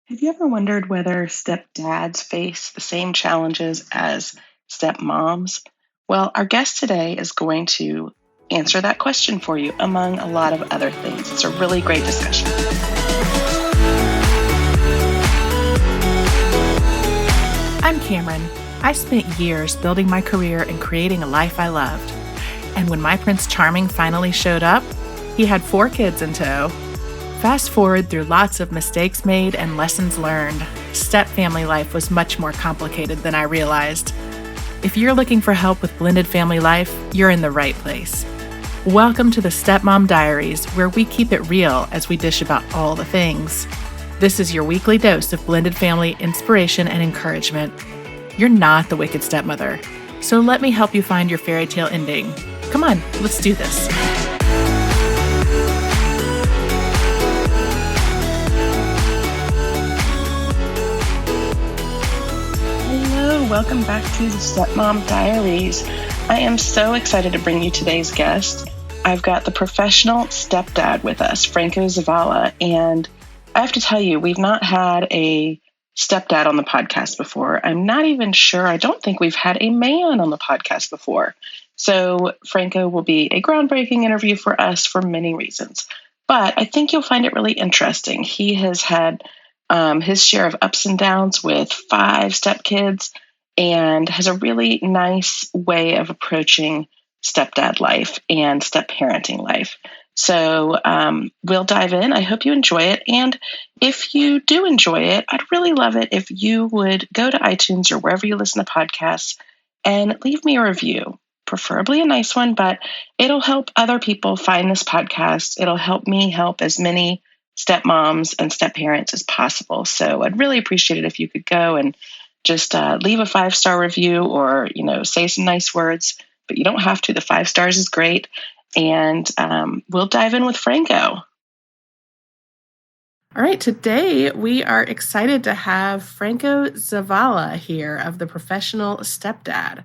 Have you ever wondered whether stepdads face the same challenges as stepmoms? Well, our guest today is going to answer that question for you, among a lot of other things. It's a really great discussion. I'm Cameron. I spent years building my career and creating a life I loved. And when my Prince Charming finally showed up, he had 4 kids in tow. Fast forward through lots of mistakes made and lessons learned, step-family life was much more complicated than I realized. If you're looking for help with blended family life, you're in the right place. Welcome to the Stepmom Diaries, where we keep it real as we dish about all the things. This is your weekly dose of blended family inspiration and encouragement. You're not the wicked stepmother, so let me help you find your fairy tale ending. Come on, let's do this. Welcome back to the Stepmom Diaries. I am so excited to bring you today's guest. I've got the professional stepdad with us, Franco Zavala, and I have to tell you, we've not had a stepdad on the podcast before. I'm not even sure. I don't think we've had a man on the podcast before. So Franco will be a groundbreaking interview for us for many reasons, but I think you'll find it really interesting. He has had his share of ups and downs with 5 stepkids, and has a really nice way of approaching stepdad life and step-parenting life. So we'll dive in. I hope you enjoy it. And if you do enjoy it, I'd really love it if you would go to iTunes or wherever you listen to podcasts and leave me a review, preferably a nice one, but it'll help other people find this podcast. It'll help me help as many stepmoms and step-parents as possible. So I'd really appreciate it if you could go and just leave a 5-star review or, say some nice words, but you don't have to. The 5 stars is great. And we'll dive in with Franco. All right. Today, we are excited to have Franco Zavala here of the Professional Stepdad.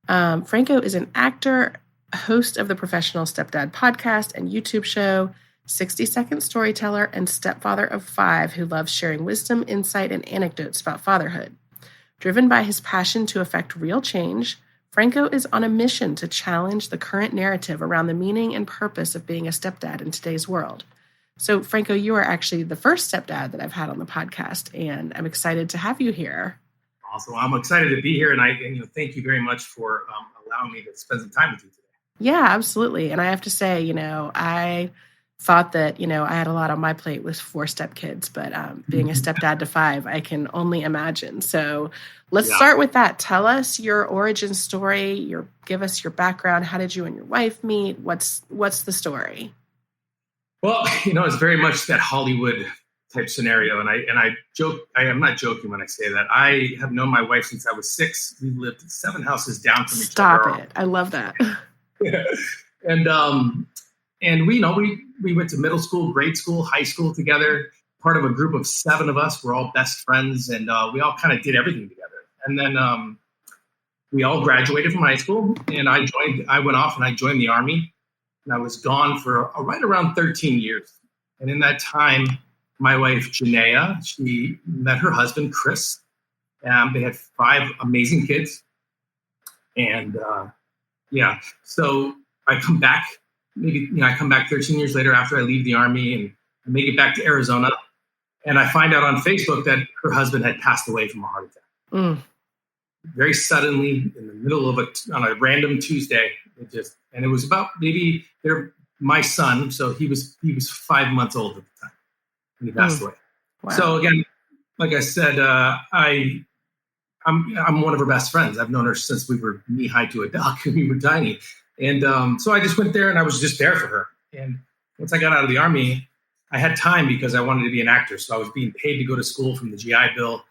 Franco is an actor, host of the Professional Stepdad podcast and YouTube show, 60-second storyteller, and stepfather of 5 who loves sharing wisdom, insight, and anecdotes about fatherhood. Driven by his passion to affect real change, Franco is on a mission to challenge the current narrative around the meaning and purpose of being a stepdad in today's world. So, Franco, you are actually the first stepdad that I've had on the podcast, and I'm excited to have you here. Awesome. I'm excited to be here, and thank you very much for allowing me to spend some time with you today. Yeah, absolutely. And I have to say, I thought that, I had a lot on my plate with 4 stepkids, but being a stepdad to 5, I can only imagine. So let's start with that. Tell us your origin story. Give us your background. How did you and your wife meet? What's the story? Well, it's very much that Hollywood type scenario. And I joke, I am not joking when I say that. I have known my wife since I was 6. We lived 7 houses down from each other. Stop it. I love that. Yeah. And we went to middle school, grade school, high school together, part of a group of 7 of us. We're all best friends, and we all kind of did everything together. And then we all graduated from high school, and I went off and I joined the Army, and I was gone for right around 13 years. And in that time, my wife, Janaea, she met her husband, Chris. They had 5 amazing kids. And so I come back. I come back 13 years later after I leave the Army, and I make it back to Arizona. And I find out on Facebook that her husband had passed away from a heart attack. Very suddenly, in the middle of on a random Tuesday. And it was about my son. So he was 5 months old at the time when he passed away. Wow. So again, like I said, I'm one of her best friends. I've known her since we were knee high to a duck and we were tiny. And so I just went there and I was just there for her. And once I got out of the Army, I had time because I wanted to be an actor. So I was being paid to go to school from the GI Bill.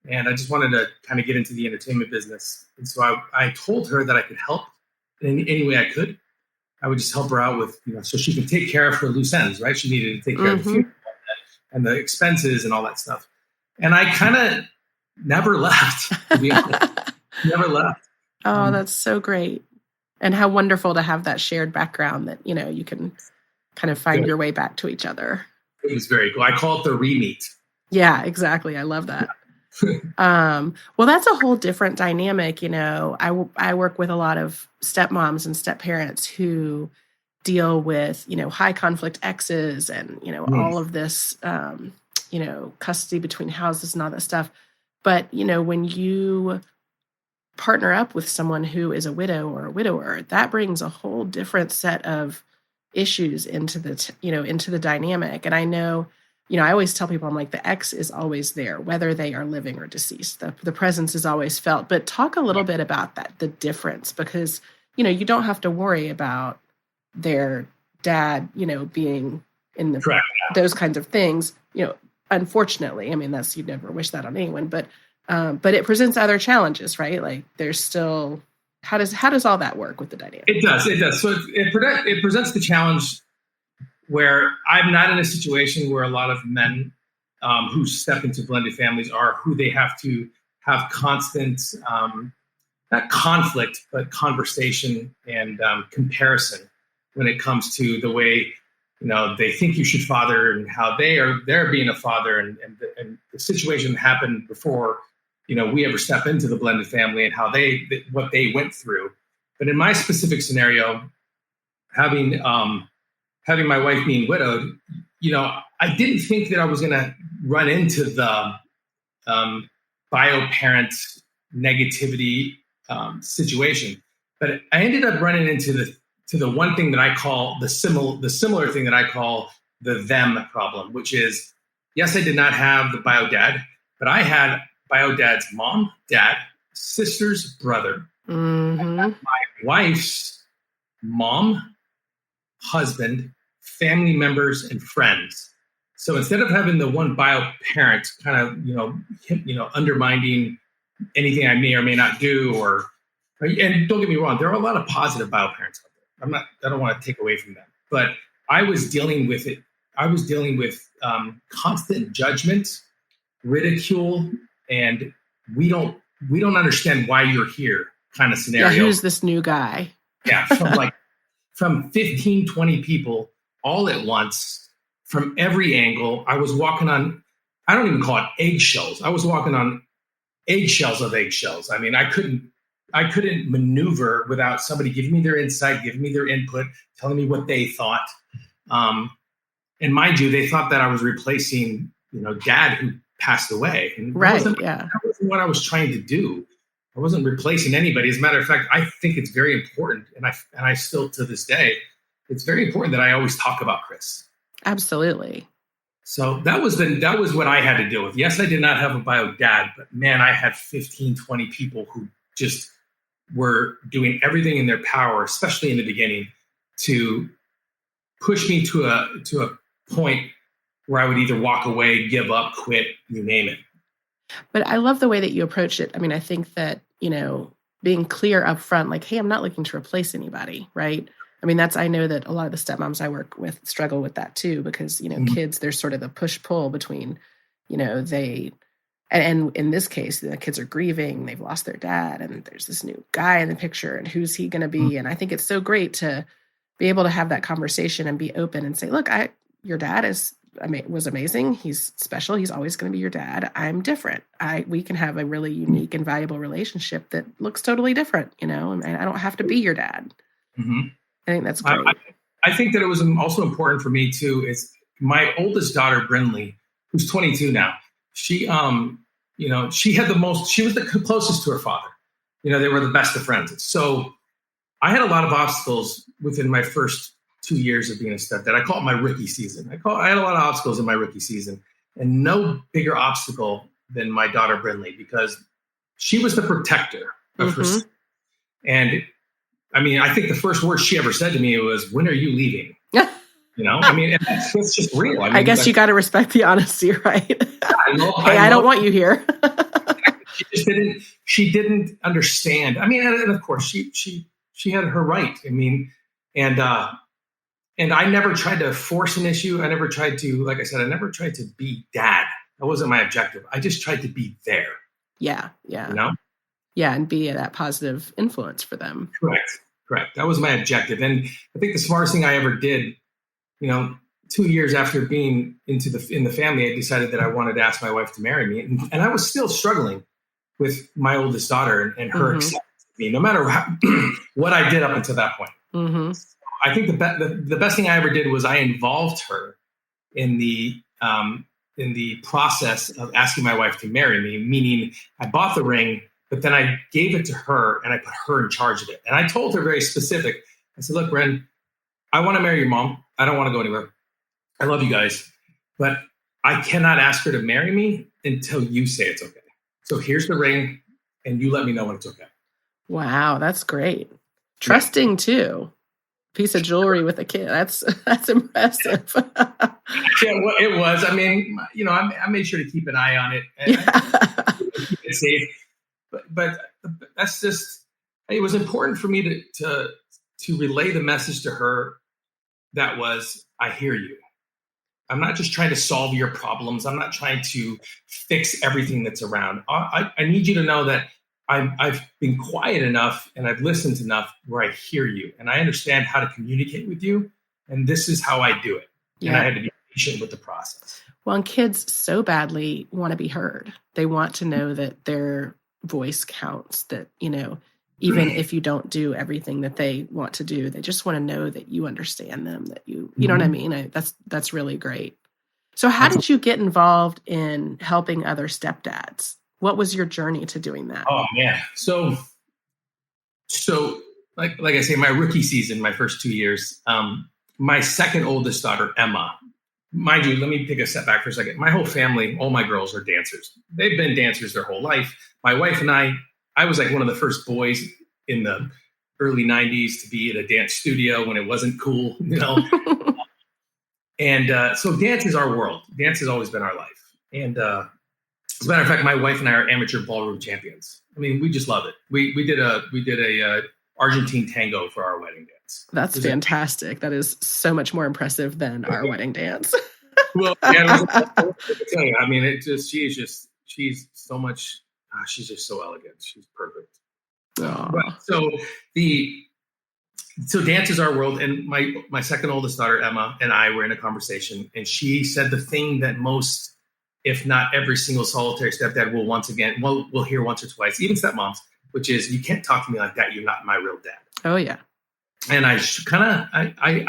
And I just wanted to kind of get into the entertainment business. And so I told her that I could help in any way I could. I would just help her out with, so she could take care of her loose ends, right? She needed to take care of the funeral and the expenses and all that stuff. And I kind of never left, to be honest. Never left. Oh, that's so great. And how wonderful to have that shared background that, you can kind of find your way back to each other. It was very cool. I call it the re-meet. Yeah, exactly. I love that. Well, that's a whole different dynamic. I work with a lot of stepmoms and stepparents who deal with, high conflict exes and, all of this, custody between houses and all that stuff. But, when you partner up with someone who is a widow or a widower, that brings a whole different set of issues into the dynamic. And I know, I always tell people, I'm like, the ex is always there, whether they are living or deceased. The presence is always felt. But talk a little bit about that, the difference, because, you don't have to worry about their dad, being in those kinds of things, unfortunately. I mean, you'd never wish that on anyone, but it presents other challenges, right? Like there's still, how does all that work with the dynamic? It does. So it presents the challenge where I'm not in a situation where a lot of men who step into blended families are, who they have to have constant, not conflict, but conversation and comparison when it comes to the way, they think you should father and how they're being a father and the situation that happened before, we ever step into the blended family and how what they went through. But in my specific scenario, having my wife being widowed, I didn't think that I was going to run into the bio-parent negativity situation, but I ended up running into the one thing that I call the similar thing that I call the them problem, which is, yes, I did not have the bio dad, but I had bio dad's mom, dad, sister's brother, my wife's mom, husband, family members, and friends. So instead of having the one bio parent kind of, undermining anything I may or may not do, and don't get me wrong, there are a lot of positive bio parents out there. I don't want to take away from them, but I was dealing with it. I was dealing with constant judgment, ridicule, and we don't understand why you're here kind of scenario. Yeah, who's this new guy? Yeah, from 15, 20 people all at once, from every angle. I was walking on, I don't even call it eggshells. I was walking on eggshells of eggshells. I mean, I couldn't maneuver without somebody giving me their insight, giving me their input, telling me what they thought. And mind you, they thought that I was replacing, dad who passed away. And that wasn't what I was trying to do. I wasn't replacing anybody. As a matter of fact, I think it's very important, and I still to this day, it's very important that I always talk about Chris. Absolutely. So that was what I had to deal with. Yes, I did not have a bio dad, but man, I had 15, 20 people who just were doing everything in their power, especially in the beginning, to push me to a point where I would either walk away, give up, quit, you name it. But I love the way that you approached it. I mean, I think that, being clear up front, like, hey, I'm not looking to replace anybody, right? I mean, I know that a lot of the stepmoms I work with struggle with that too, because, kids, there's sort of the push-pull between, and in this case, the kids are grieving, they've lost their dad, and there's this new guy in the picture, and who's he going to be? And I think it's so great to be able to have that conversation and be open and say, look, your dad was amazing. He's special. He's always going to be your dad. I'm different. We can have a really unique and valuable relationship that looks totally different, and I don't have to be your dad. Mm-hmm. I think that's great. I think that it was also important for me too, is my oldest daughter, Brinley, who's 22 now. She, she had she was the closest to her father. They were the best of friends. So I had a lot of obstacles within my first 2 years of being a stepdad. I call it my rookie season. I had a lot of obstacles in my rookie season, and no bigger obstacle than my daughter, Brinley, because she was the protector of her. And I mean, I think the first word she ever said to me was, "When are you leaving?" I mean, and that's just real. I guess you got to respect the honesty, right? I don't want you here. She didn't understand. I mean, and of course she had her right. I mean, and I never tried to force an issue. I never tried to, like I said, I never tried to be dad. That wasn't my objective. I just tried to be there. Yeah. Yeah. Yeah. And be that positive influence for them. Correct. That was my objective. And I think the smartest thing I ever did, 2 years after being in the family, I decided that I wanted to ask my wife to marry me. And I was still struggling with my oldest daughter and her acceptance of me, no matter what I did up until that point. Mm-hmm. I think the best thing I ever did was I involved her in the process of asking my wife to marry me, meaning I bought the ring, but then I gave it to her and I put her in charge of it. And I told her very specific. I said, look, Ren, I want to marry your mom. I don't want to go anywhere. I love you guys, but I cannot ask her to marry me until you say it's okay. So here's the ring and you let me know when it's okay. Wow, that's great. Trusting too. Piece of jewelry with a kid. That's impressive. Yeah, well, it was. I mean, I made sure to keep an eye on it and keep it safe. But that's just. It was important for me to relay the message to her that was, I hear you. I'm not just trying to solve your problems. I'm not trying to fix everything that's around. I need you to know that I've been quiet enough and I've listened enough where I hear you and I understand how to communicate with you. And this is how I do it. Yeah. And I had to be patient with the process. Well, and kids so badly want to be heard. They want to know that their voice counts, that, even if you don't do everything that they want to do, they just want to know that you understand them, that you know what I mean? That's really great. So how did you get involved in helping other stepdads? What was your journey to doing that? Oh man. So like I say, my rookie season, my first 2 years, my second oldest daughter, Emma, mind you, let me take a step back for a second. My whole family, all my girls are dancers. They've been dancers their whole life. My wife and I was like one of the first boys in the early 90s to be at a dance studio when it wasn't cool, And so dance is our world. Dance has always been our life. And as a matter of fact, my wife and I are amateur ballroom champions. I mean, we just love it. We did a Argentine tango for our wedding dance. That's fantastic. That is so much more impressive than our wedding dance. Well, yeah, I mean, she's so much. She's just so elegant. She's perfect. So dance is our world. And my second oldest daughter, Emma, and I were in a conversation, and she said the thing that most, if not every single solitary stepdad will hear once or twice, even stepmoms, which is, you can't talk to me like that. You're not my real dad. Oh yeah. And I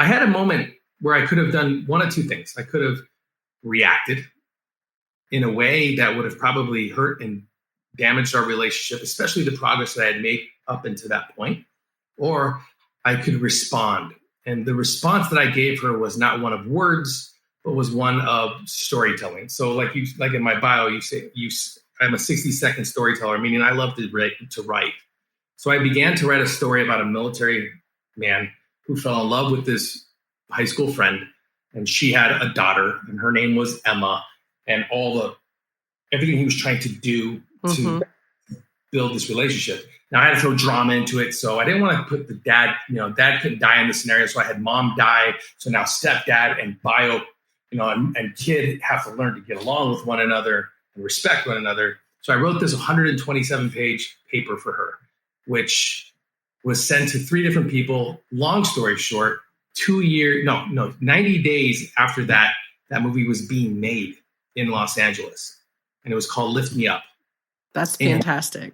had a moment where I could have done one of two things. I could have reacted in a way that would have probably hurt and damaged our relationship, especially the progress that I had made up until that point, or I could respond. And the response that I gave her was not one of words, but was one of storytelling. So like in my bio, you say I'm a 60-second storyteller, meaning I love to write. So I began to write a story about a military man who fell in love with this high school friend, and she had a daughter, and her name was Emma, and everything he was trying to do to build this relationship. Now I had to throw drama into it, so I didn't want to put the dad. Dad couldn't die in the scenario, so I had mom die. So now stepdad and bio, and kid have to learn to get along with one another and respect one another. So I wrote this 127-page paper for her, which was sent to 3 different people. Long story short, 90 days after that movie was being made in Los Angeles, and it was called Lift Me Up. That's fantastic.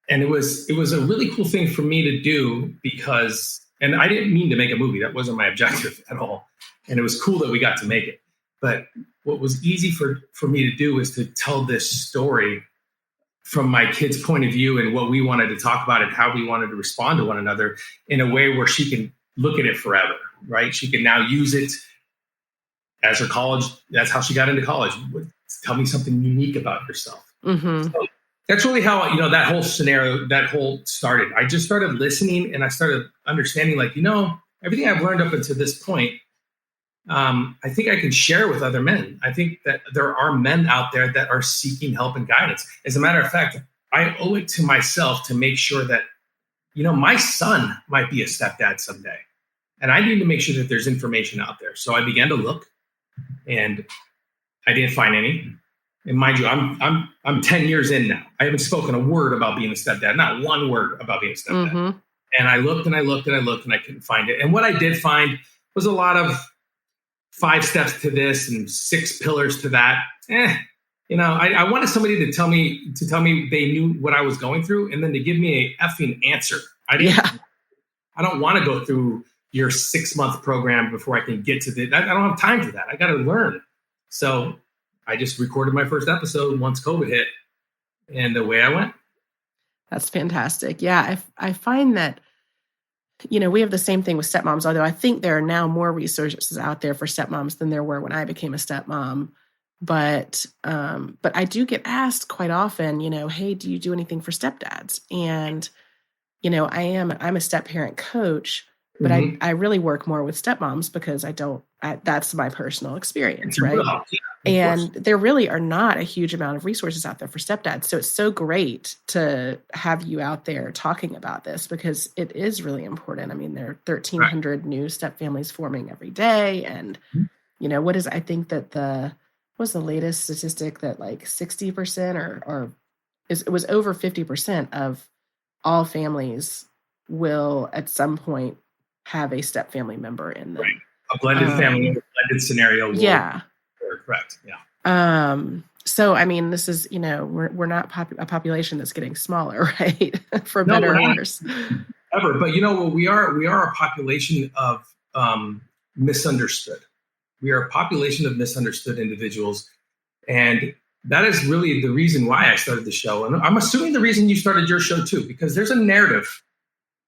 And it was a really cool thing for me to do because, and I didn't mean to make a movie. That wasn't my objective at all. And it was cool that we got to make it. But what was easy for me to do was to tell this story from my kid's point of view and what we wanted to talk about and how we wanted to respond to one another in a way where she can look at it forever, right? She can now use it as her college. That's how she got into college. Tell me something unique about yourself. Mm-hmm. So that's really how, that whole scenario, started. I just started listening and I started understanding, everything I've learned up until this point, I think I can share with other men. I think that there are men out there that are seeking help and guidance. As a matter of fact, I owe it to myself to make sure that, my son might be a stepdad someday. And I need to make sure that there's information out there. So I began to look and I didn't find any. And mind you, I'm 10 years in now. I haven't spoken a word about being a stepdad, not one word about being a stepdad. Mm-hmm. And I looked and I looked and I looked and I couldn't find it. And what I did find was a lot of 5 steps to this and 6 pillars to that. I wanted somebody to tell me they knew what I was going through and then to give me a effing answer. I don't want to go through your 6-month program before I can get to I don't have time for that. I got to learn. So I just recorded my first episode once COVID hit, and away I went. That's fantastic. Yeah, I find that, we have the same thing with stepmoms, although I think there are now more resources out there for stepmoms than there were when I became a stepmom. But I do get asked quite often, hey, do you do anything for stepdads? And, I'm a step-parent coach, but I really work more with stepmoms because that's my personal experience, right? And there really are not a huge amount of resources out there for stepdads. So it's so great to have you out there talking about this because it is really important. I mean, there are 1,300 new step families forming every day. And, I think that what's the latest statistic that like 60% it was over 50% of all families will at some point have a step family member in them. Right. A blended family, a blended scenario. Yeah. Correct. Yeah. So, I mean, this is, we're not a population that's getting smaller, right? For better or worse. Ever. But we are a population of misunderstood. We are a population of misunderstood individuals. And that is really the reason why I started the show. And I'm assuming the reason you started your show too, because there's a narrative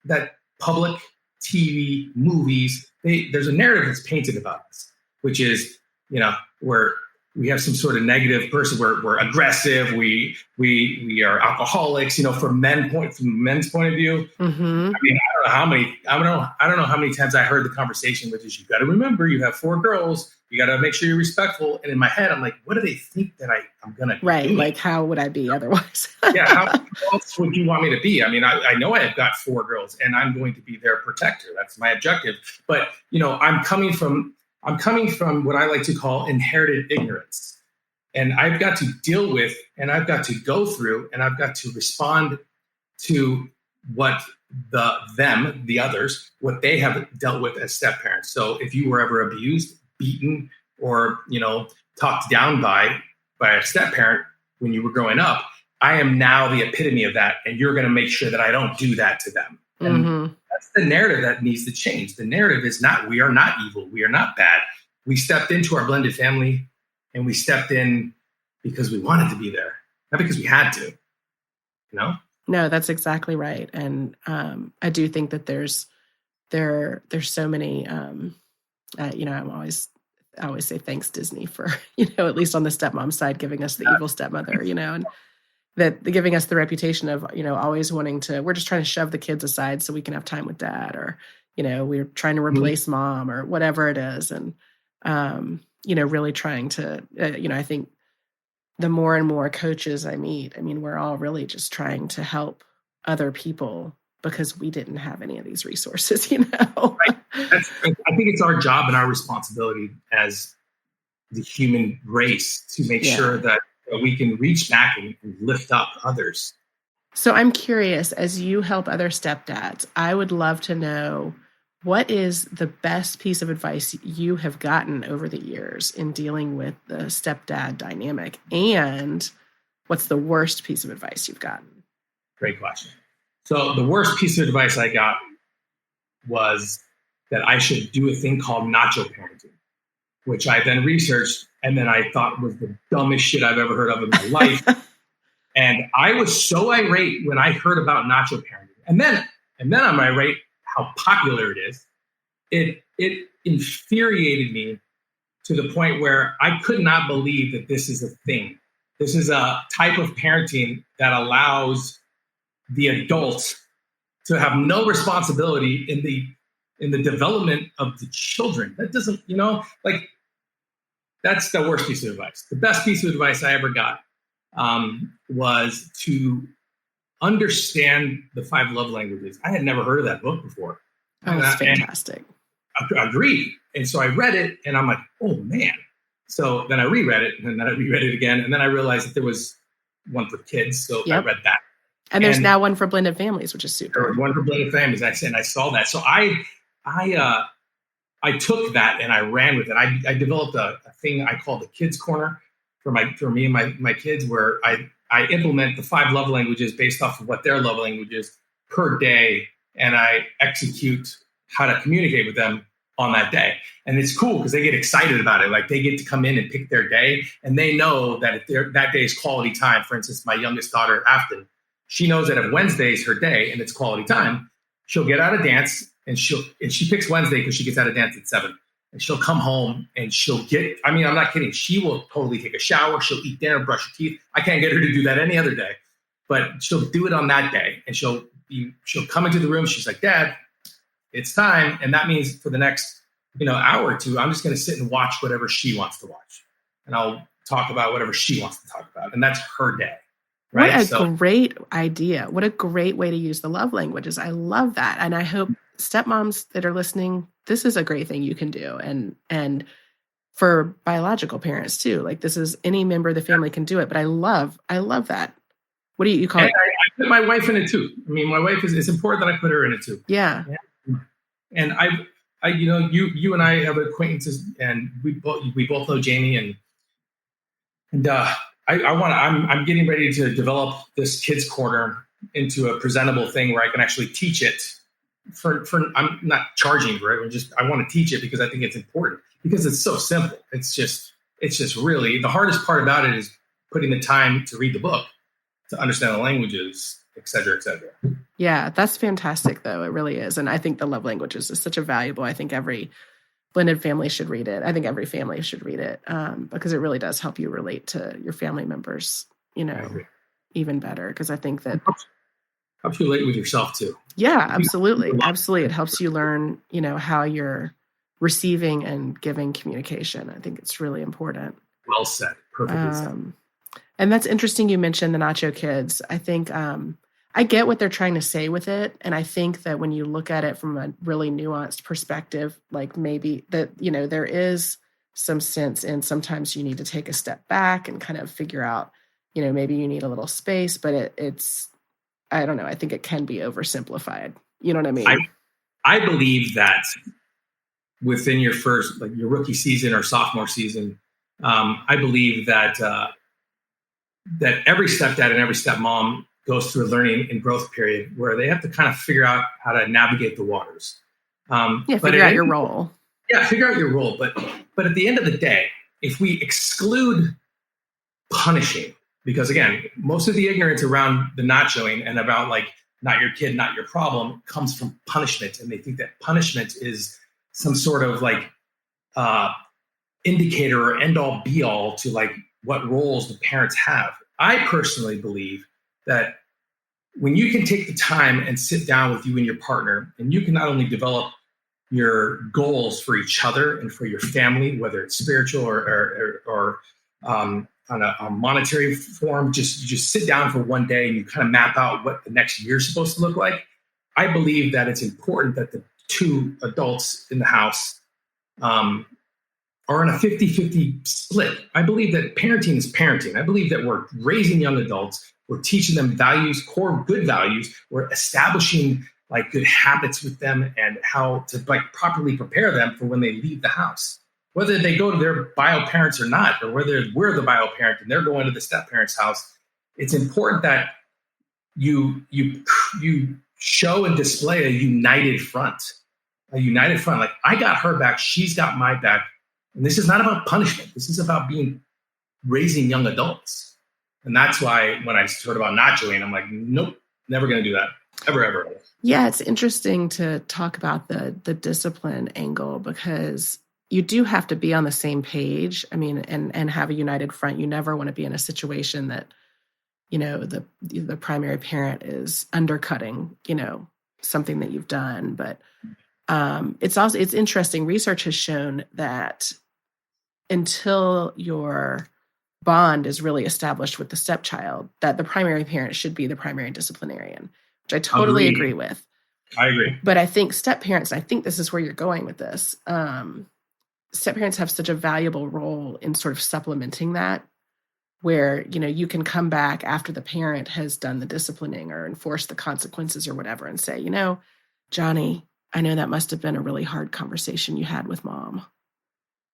that public TV, movies, there's a narrative that's painted about us, which is, where we have some sort of negative person. We're aggressive. We are alcoholics. From men's point of view. Mm-hmm. I mean, I don't know how many times I heard the conversation, which is, you got to remember, you have 4 girls. You got to make sure you're respectful. And in my head, I'm like, what do they think that I'm gonna be doing? Like, how would I be otherwise? Yeah, how else would you want me to be? I mean, I know I have got 4 girls, and I'm going to be their protector. That's my objective. But I'm coming from what I like to call inherited ignorance. And I've got to deal with, and I've got to go through, and I've got to respond to what the others, what they have dealt with as step parents. So if you were ever abused, beaten, or, talked down by a step parent when you were growing up, I am now the epitome of that. And you're going to make sure that I don't do that to them. And that's the narrative that needs to change. The narrative is not, we are not evil. We are not bad. We stepped into our blended family, and we stepped in because we wanted to be there, not because we had to, No, that's exactly right. And I do think that there's so many, I always say thanks Disney for, at least on the stepmom side, giving us the evil stepmother, and that giving us the reputation of, always wanting to, we're just trying to shove the kids aside so we can have time with dad, or, we're trying to replace mom, or whatever it is. And, really trying to, I think the more and more coaches I meet, we're all really just trying to help other people because we didn't have any of these resources, Right. I think it's our job and our responsibility as the human race to make sure that we can reach back and lift up others. So I'm curious, as you help other stepdads, I would love to know, what is the best piece of advice you have gotten over the years in dealing with the stepdad dynamic? And what's the worst piece of advice you've gotten? Great question. So the worst piece of advice I got was that I should do a thing called nacho parenting, which I then researched and then I thought was the dumbest shit I've ever heard of in my life. And I was so irate when I heard about nacho parenting. And then I'm irate how popular it is. It infuriated me to the point where I could not believe that this is a thing. This is a type of parenting that allows the adult to have no responsibility in the development of the children. That doesn't, that's the worst piece of advice. The best piece of advice I ever got was to understand the 5 love languages. I had never heard of that book before. Oh, that's fantastic. Agreed. And so I read it and I'm like, oh man. So then I reread it and then I reread it again. And then I realized that there was one for kids. So I read that. And there's now one for blended families, which is super. One for blended families. I saw that. So I I took that and I ran with it. I developed a thing I call the kids corner for me and my kids, where I implement the 5 love languages based off of what their love language is per day. And I execute how to communicate with them on that day. And it's cool because they get excited about it. Like they get to come in and pick their day, and they know that if that day is quality time. For instance, my youngest daughter, Afton, she knows that if Wednesday is her day and it's quality time, she'll get out of dance, and she picks Wednesday because she gets out of dance at 7. And she'll come home and I'm not kidding. She will totally take a shower. She'll eat dinner, brush her teeth. I can't get her to do that any other day, but she'll do it on that day. And she'll come into the room. She's like, Dad, it's time. And that means for the next, hour or two, I'm just going to sit and watch whatever she wants to watch. And I'll talk about whatever she wants to talk about. And that's her day. Right? What a great idea. What a great way to use the love languages. I love that. And I hope stepmoms that are listening, this is a great thing you can do. And for biological parents too, like this is any member of the family can do it. But I love that. What do you call it? I put my wife in it too. I mean, my wife it's important that I put her in it too. Yeah. And you and I have acquaintances, and we both know Jamie, and I'm getting ready to develop this kids corner into a presentable thing where I can actually teach it. I'm not charging for it. I want to teach it because I think it's important, because it's so simple. It's just really the hardest part about it is putting the time to read the book, to understand the languages, et cetera, et cetera. Yeah, that's fantastic though. It really is. And I think the love languages is such a valuable, I think every blended family should read it. I think every family should read it because it really does help you relate to your family members, even better. Because I think that helps you relate with yourself too. Yeah, absolutely. Absolutely. It helps you learn, how you're receiving and giving communication. I think it's really important. Well said. Perfectly said. And that's interesting. You mentioned the Nacho Kids. I think I get what they're trying to say with it. And I think that when you look at it from a really nuanced perspective, like maybe that, there is some sense in sometimes you need to take a step back and kind of figure out, maybe you need a little space, but it's, I don't know. I think it can be oversimplified. You know what I mean? I believe that within your first, like your rookie season or sophomore season, I believe that that every stepdad and every stepmom goes through a learning and growth period where they have to kind of figure out how to navigate the waters. Figure out your role. Yeah, figure out your role. But at the end of the day, if we exclude punishing, because again, most of the ignorance around the nachoing and about like not your kid, not your problem comes from punishment. And they think that punishment is some sort of like indicator or end all be all to like what roles the parents have. I personally believe that when you can take the time and sit down with you and your partner, and you can not only develop your goals for each other and for your family, whether it's spiritual or on a monetary form, just sit down for one day and you kind of map out what the next year is supposed to look like. I believe that it's important that the two adults in the house are in a 50-50 split. I believe that parenting is parenting. I believe that we're raising young adults. We're teaching them values, core good values. We're establishing like good habits with them and how to like properly prepare them for when they leave the house, whether they go to their bio parents or not, or whether we're the bio parent and they're going to the step parent's house. It's important that you show and display a united front. Like I got her back, she's got my back. And this is not about punishment. This is about raising young adults. And that's why when I heard about nachoing, I'm like, nope, never going to do that. Ever. Yeah, it's interesting to talk about the discipline angle because you do have to be on the same page. I mean, and have a united front. You never want to be in a situation that, the primary parent is undercutting, something that you've done. But it's interesting. Research has shown that until your bond is really established with the stepchild, that the primary parent should be the primary disciplinarian, which I totally agree with. I agree. But I think step parents, I think this is where you're going with this. Step parents have such a valuable role in sort of supplementing that, where, you can come back after the parent has done the disciplining or enforced the consequences or whatever and say, Johnny, I know that must have been a really hard conversation you had with mom.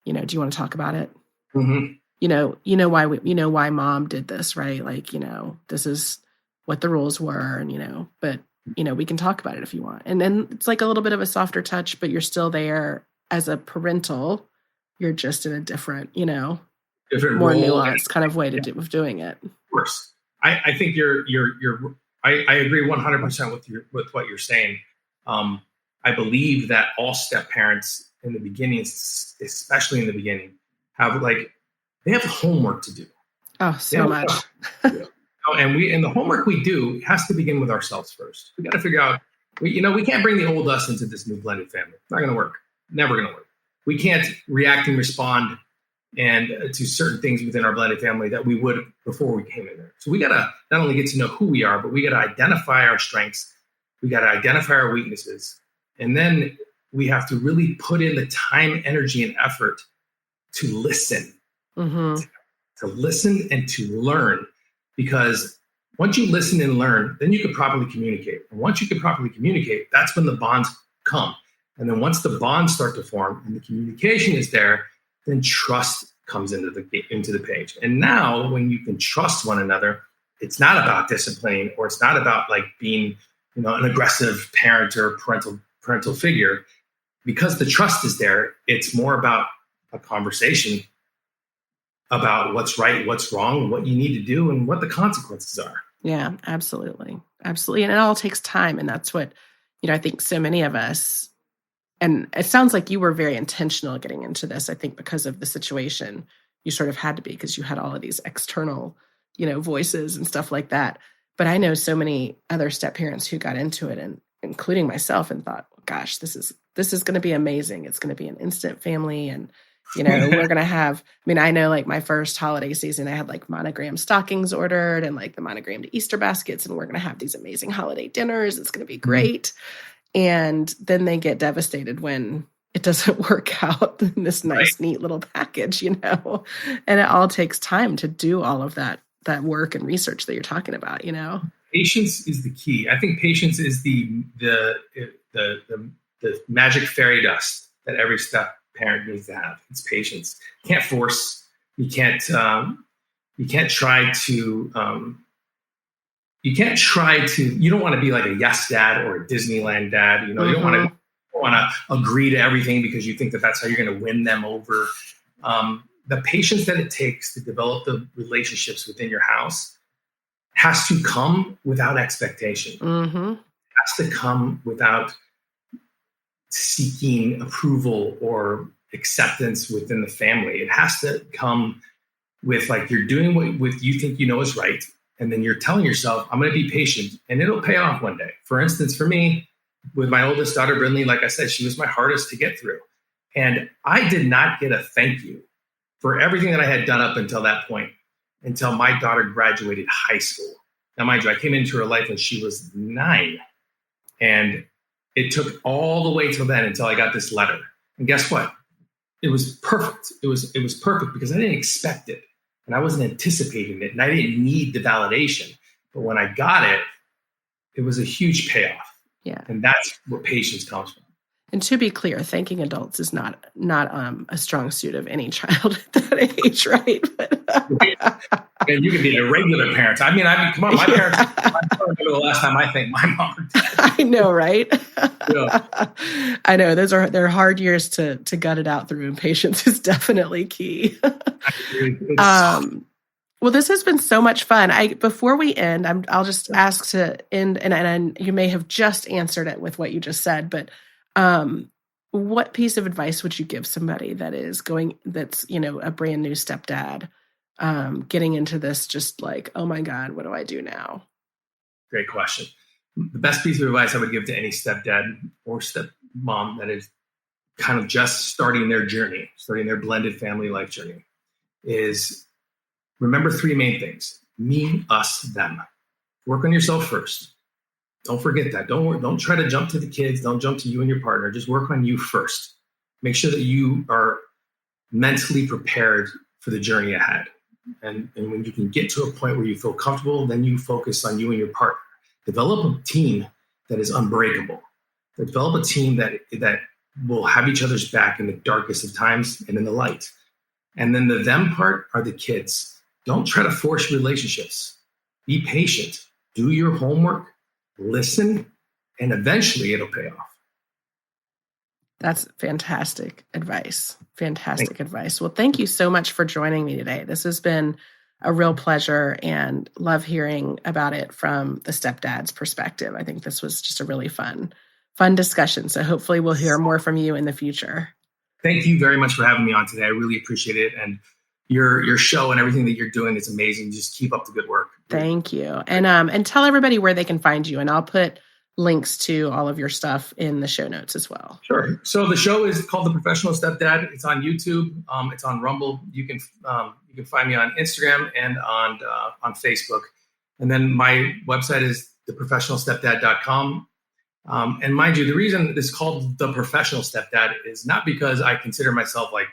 Do you want to talk about it? Mm-hmm. Why mom did this, right? Like, this is what the rules were, and but we can talk about it if you want. And then it's like a little bit of a softer touch, but you're still there as a parental. You're just in a different, different more role nuanced kind of way of doing it. Of course, I think I agree 100% with what you're saying. I believe that all step parents in the beginning, especially in the beginning, they have homework to do. Oh, so much. And the homework we do has to begin with ourselves first. We got to figure out, we can't bring the old us into this new blended family. It's not going to work. Never going to work. We can't react and respond to certain things within our blended family that we would before we came in there. So we got to not only get to know who we are, but we got to identify our strengths. We got to identify our weaknesses. And then we have to really put in the time, energy, and effort to listen, to listen and to learn. Because once you listen and learn, then you can properly communicate. And once you can properly communicate, that's when the bonds come. And then once the bonds start to form and the communication is there, then trust comes into the page. And now when you can trust one another, it's not about disciplining, or it's not about like being, an aggressive parent or parental figure. Because the trust is there, it's more about a conversation about what's right, what's wrong, what you need to do, and what the consequences are. Yeah, absolutely. Absolutely. And it all takes time. And that's what, I think so many of us, and it sounds like you were very intentional getting into this, I think, because of the situation. You sort of had to be, because you had all of these external, voices and stuff like that. But I know so many other step parents who got into it, and including myself, and thought, gosh, this is going to be amazing. It's going to be an instant family. And, we're going to have, I know like my first holiday season, I had like monogram stockings ordered and like the monogrammed Easter baskets. And we're going to have these amazing holiday dinners. It's going to be great. And then they get devastated when it doesn't work out in this nice, neat little package, and it all takes time to do all of that work and research that you're talking about, Patience is the key. I think patience is the magic fairy dust that every step parent needs to have. It's patience. You can't force. You can't try to. You can't try to. You don't want to be like a yes dad or a Disneyland dad. You don't want to agree to everything because you think that that's how you're going to win them over. The patience that it takes to develop the relationships within your house has to come without expectation. It has to come without seeking approval or acceptance within the family. It has to come with like you're doing what you think is right. And then you're telling yourself, I'm going to be patient and it'll pay off one day. For instance, for me, with my oldest daughter, Brinley, like I said, she was my hardest to get through. And I did not get a thank you for everything that I had done up until that point, until my daughter graduated high school. Now, mind you, I came into her life when she was 9. And it took all the way till then until I got this letter. And guess what? It was perfect. It was perfect because I didn't expect it. And I wasn't anticipating it. And I didn't need the validation. But when I got it, it was a huge payoff. Yeah. And that's where patience comes from. And to be clear, thanking adults is not a strong suit of any child at that age, right? And you can be a regular parent. I mean, come on, my parents. I don't remember the last time I thanked my mom or dad. I know, right? Yeah. I know they're hard years to gut it out through, and patience is definitely key. Well, this has been so much fun. Before we end, I'll just ask to end, and you may have just answered it with what you just said, but what piece of advice would you give somebody that's a brand new stepdad, getting into this, just like, oh my God, what do I do now? Great question. The best piece of advice I would give to any stepdad or stepmom that is kind of just starting their journey, starting their blended family life journey, is remember 3 main things: me, us, them. Work on yourself first. Don't forget that. Don't try to jump to the kids. Don't jump to you and your partner. Just work on you first. Make sure that you are mentally prepared for the journey ahead. And when you can get to a point where you feel comfortable, then you focus on you and your partner. Develop a team that is unbreakable. Develop a team that will have each other's back in the darkest of times and in the light. And then the them part are the kids. Don't try to force relationships. Be patient. Do your homework. Listen. And eventually it'll pay off. That's fantastic advice. Fantastic advice. Well, thank you so much for joining me today. This has been a real pleasure and love hearing about it from the stepdad's perspective. I think this was just a really fun discussion. So hopefully we'll hear more from you in the future. Thank you very much for having me on today. I really appreciate it. And your show and everything that you're doing is amazing. Just keep up the good work. Thank you. And tell everybody where they can find you. And I'll put links to all of your stuff in the show notes as well. Sure. So the show is called The Professional Stepdad. It's on YouTube. It's on Rumble. You can find me on Instagram and on Facebook. And then my website is theprofessionalstepdad.com. And mind you, the reason it's called The Professional Stepdad is not because I consider myself like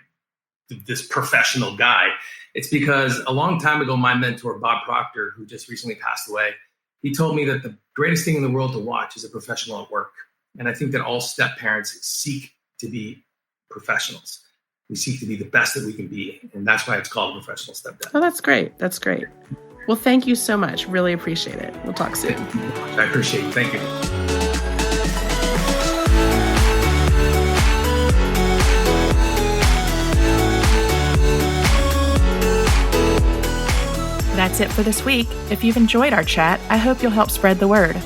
this professional guy. It's because a long time ago, my mentor, Bob Proctor, who just recently passed away, he told me that the greatest thing in the world to watch is a professional at work. And I think that all step parents seek to be professionals. We seek to be the best that we can be. And that's why it's called a professional stepdad. Oh, that's great. That's great. Well, thank you so much. Really appreciate it. We'll talk soon. I appreciate it. Thank you. That's it for this week. If you've enjoyed our chat, I hope you'll help spread the word.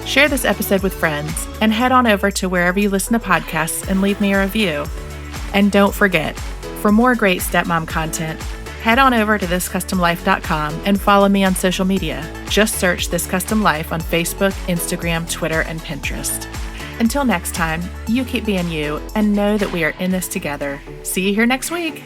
Share this episode with friends and head on over to wherever you listen to podcasts and leave me a review. And don't forget, for more great stepmom content, head on over to thiscustomlife.com and follow me on social media. Just search This Custom Life on Facebook, Instagram, Twitter, and Pinterest. Until next time, you keep being you and know that we are in this together. See you here next week.